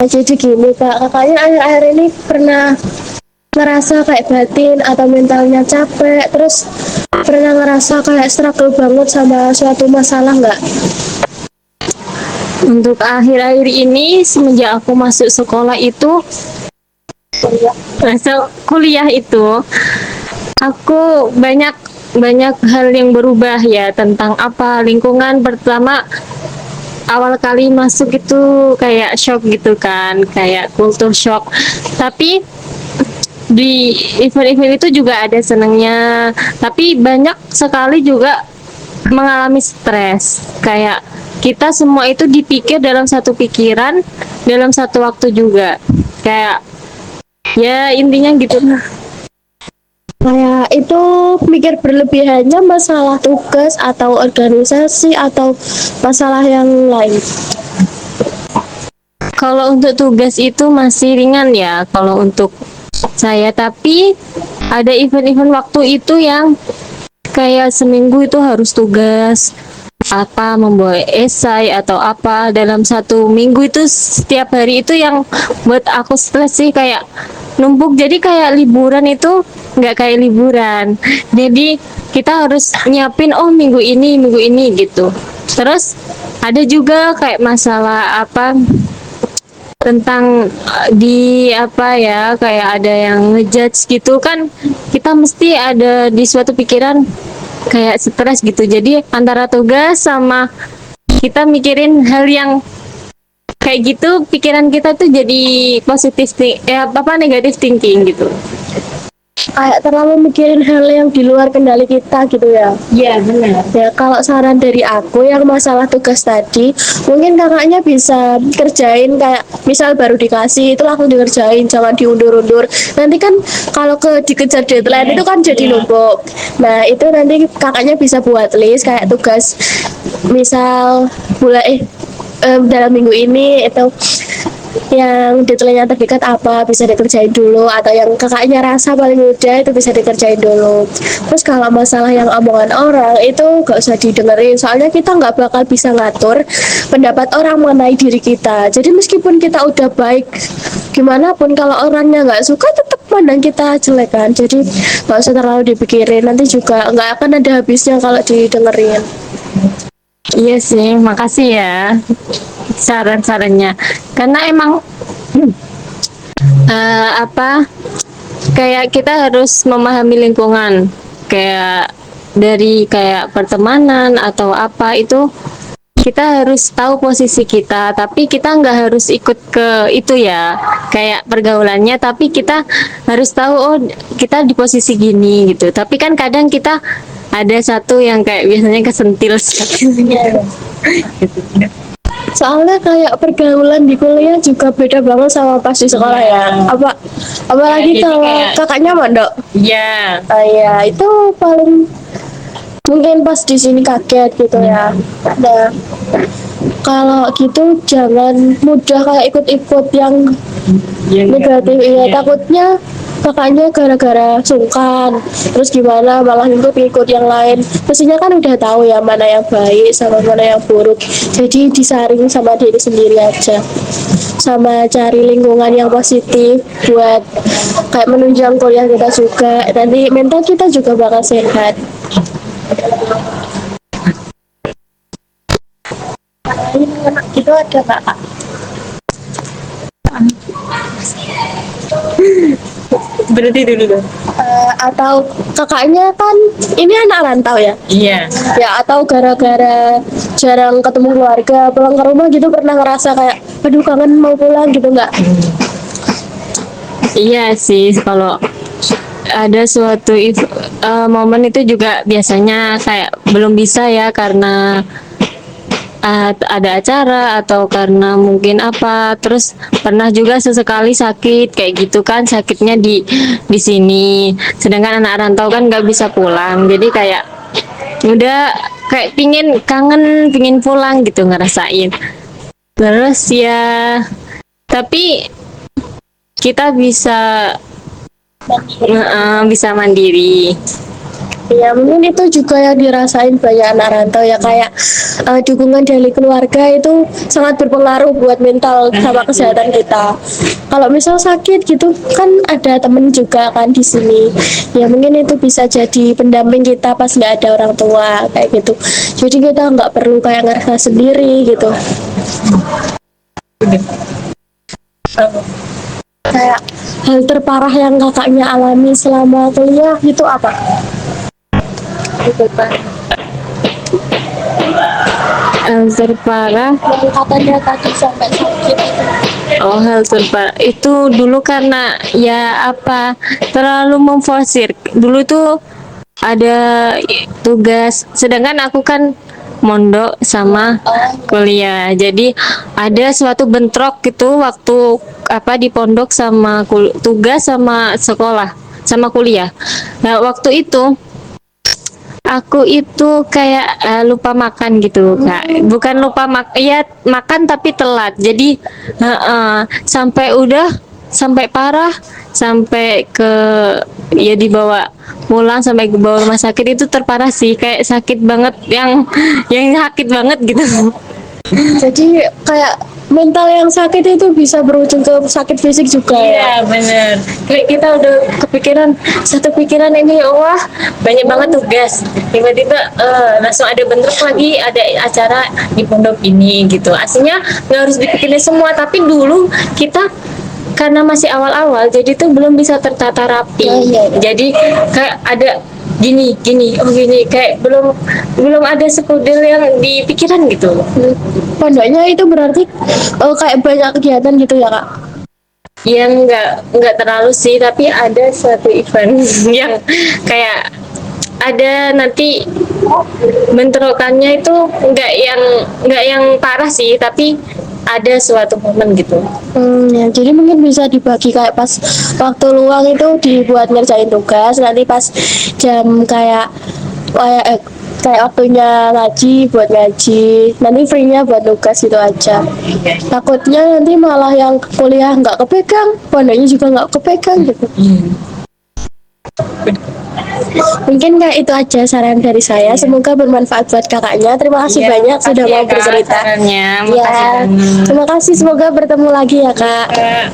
Jadi gini kak, kakaknya akhir-akhir ini pernah ngerasa kayak batin atau mentalnya capek, terus pernah ngerasa kayak struggle banget sama suatu masalah nggak? Untuk akhir-akhir ini semenjak aku masuk sekolah itu, masuk kuliah itu, aku banyak banyak hal yang berubah ya tentang apa lingkungan. Pertama, awal kali masuk itu kayak shock gitu kan, kayak kultur shock. Tapi di event-event itu juga ada senangnya, tapi banyak sekali juga mengalami stres. Kayak kita semua itu dipikir dalam satu pikiran, dalam satu waktu juga. Kayak ya intinya gitu. Kayak itu mikir berlebihannya masalah tugas atau organisasi atau masalah yang lain. Kalau untuk tugas itu masih ringan ya kalau untuk saya, tapi ada event-event waktu itu yang kayak seminggu itu harus tugas apa, membawa esai atau apa dalam satu minggu itu, setiap hari itu yang buat aku stres sih, kayak numpuk. Jadi kayak liburan itu nggak kayak liburan, jadi kita harus nyiapin oh minggu ini gitu. Terus ada juga kayak masalah apa tentang di apa ya, kayak ada yang ngejudge gitu kan, kita mesti ada di suatu pikiran kayak stres gitu. Jadi antara tugas sama kita mikirin hal yang kayak gitu, pikiran kita tuh jadi positif ya apa negatif thinking gitu. Kayak terlalu mikirin hal yang di luar kendali kita gitu ya. Iya benar. Ya, kalau saran dari aku yang masalah tugas tadi, mungkin kakaknya bisa kerjain kayak misal baru dikasih itu langsung dikerjain, jangan diundur-undur. Nanti kan kalau dikejar deadline itu kan jadi numpuk. Nah, itu nanti kakaknya bisa buat list kayak tugas misal bulan dalam minggu ini itu yang deadline-nya terdekat apa bisa dikerjain dulu, atau yang kakaknya rasa paling mudah itu bisa dikerjain dulu. Terus kalau masalah yang omongan orang itu gak usah didengerin, soalnya kita nggak bakal bisa ngatur pendapat orang mengenai diri kita. Jadi meskipun kita udah baik gimana pun, kalau orangnya nggak suka tetap pandang kita jelek kan. Jadi nggak usah terlalu dipikirin, nanti juga nggak akan ada habisnya kalau didengerin. Iya sih, makasih ya saran-sarannya. Karena emang apa kayak kita harus memahami lingkungan, kayak dari kayak pertemanan atau apa itu kita harus tahu posisi kita, tapi kita nggak harus ikut ke itu ya, kayak pergaulannya, tapi kita harus tahu oh kita di posisi gini gitu. Tapi kan kadang kita ada satu yang kayak biasanya kesentil gitu. Soalnya kayak pergaulan di kuliah juga beda banget sama pas di sekolah ya. Apalagi Ya, jadi kalau kayak kakaknya mondok. ya. Ya itu paling mungkin pas di sini kaget gitu ya. Nah, kalau gitu jangan mudah kayak ikut-ikut yang negatif ya, takutnya kakaknya gara-gara sungkan terus gimana malah ikut-ikut yang lain. Mestinya kan udah tahu ya mana yang baik sama mana yang buruk, jadi disaring sama diri sendiri aja, sama cari lingkungan yang positif buat kayak menunjang kuliah kita juga, nanti mental kita juga bakal sehat. Ini anak gitu ada nggak kak? Berhenti dulu dong. Atau kakaknya kan ini anak rantau ya? Iya. Ya, atau gara-gara jarang ketemu keluarga, pulang ke rumah gitu pernah ngerasa kayak, aduh kangen mau pulang gitu nggak? Iya sih, kalau ada suatu momen itu juga biasanya kayak belum bisa ya, karena ada acara atau karena mungkin apa. Terus pernah juga sesekali sakit kayak gitu kan, sakitnya di sini, sedangkan anak rantau kan nggak bisa pulang, jadi kayak udah kayak pingin pulang gitu ngerasain. Terus ya tapi kita bisa bisa mandiri. Ya mungkin itu juga yang dirasain banyak anak rantau ya, kayak dukungan dari keluarga itu sangat berpengaruh buat mental sama kesehatan kita. Kalau misal sakit gitu kan ada temen juga kan di sini. Ya mungkin itu bisa jadi pendamping kita pas nggak ada orang tua kayak gitu. Jadi kita nggak perlu kayak ngerasa sendiri gitu. Kayak hal terparah yang kakaknya alami selama kuliah itu apa? Itu Pak. Yang terparah, Yang katanya tadi sampai sakit itu. oh hal terparah itu dulu karena ya apa terlalu memforsir. Dulu tuh ada tugas, sedangkan aku kan mondok sama kuliah. Jadi ada suatu bentrok gitu waktu apa di pondok sama tugas sama sekolah sama kuliah. Nah, waktu itu aku itu kayak lupa makan gitu kak, bukan lupa ya makan tapi telat, jadi sampai udah sampai parah, sampai ke ya dibawa pulang, sampai ke bawah rumah sakit. Itu terparah sih, kayak sakit banget yang sakit banget gitu. Jadi kayak mental yang sakit itu bisa berujung ke sakit fisik juga ya. Iya bener, kayak kita udah kepikiran satu pikiran ini, wah banyak banget tugas, tiba-tiba langsung ada bentrok lagi, ada acara di pondok ini gitu. Aslinya nggak harus dipikirin semua, tapi dulu kita karena masih awal-awal jadi tuh belum bisa tertata rapi. Oh, iya. Jadi kayak ada gini gini oh gini, kayak belum belum ada sekudel yang di pikiran gitu. Pondoknya itu berarti kayak banyak kegiatan gitu ya kak? Yang nggak terlalu sih, tapi ada suatu event yang kayak ada nanti bentrokannya itu nggak yang parah sih, tapi ada suatu momen gitu. Ya, jadi mungkin bisa dibagi kayak pas waktu luang itu dibuat ngerjain tugas, nanti pas jam kayak waktunya ngaji buat ngaji, nanti free-nya buat tugas itu aja. Takutnya nanti malah yang kuliah nggak kepegang, pondoknya juga nggak kepegang gitu. Mungkin kayak itu aja saran dari saya. Semoga bermanfaat buat kakaknya. Terima kasih banyak sudah mau bercerita. Ya, terima kasih. Semoga bertemu lagi ya kak. Ya.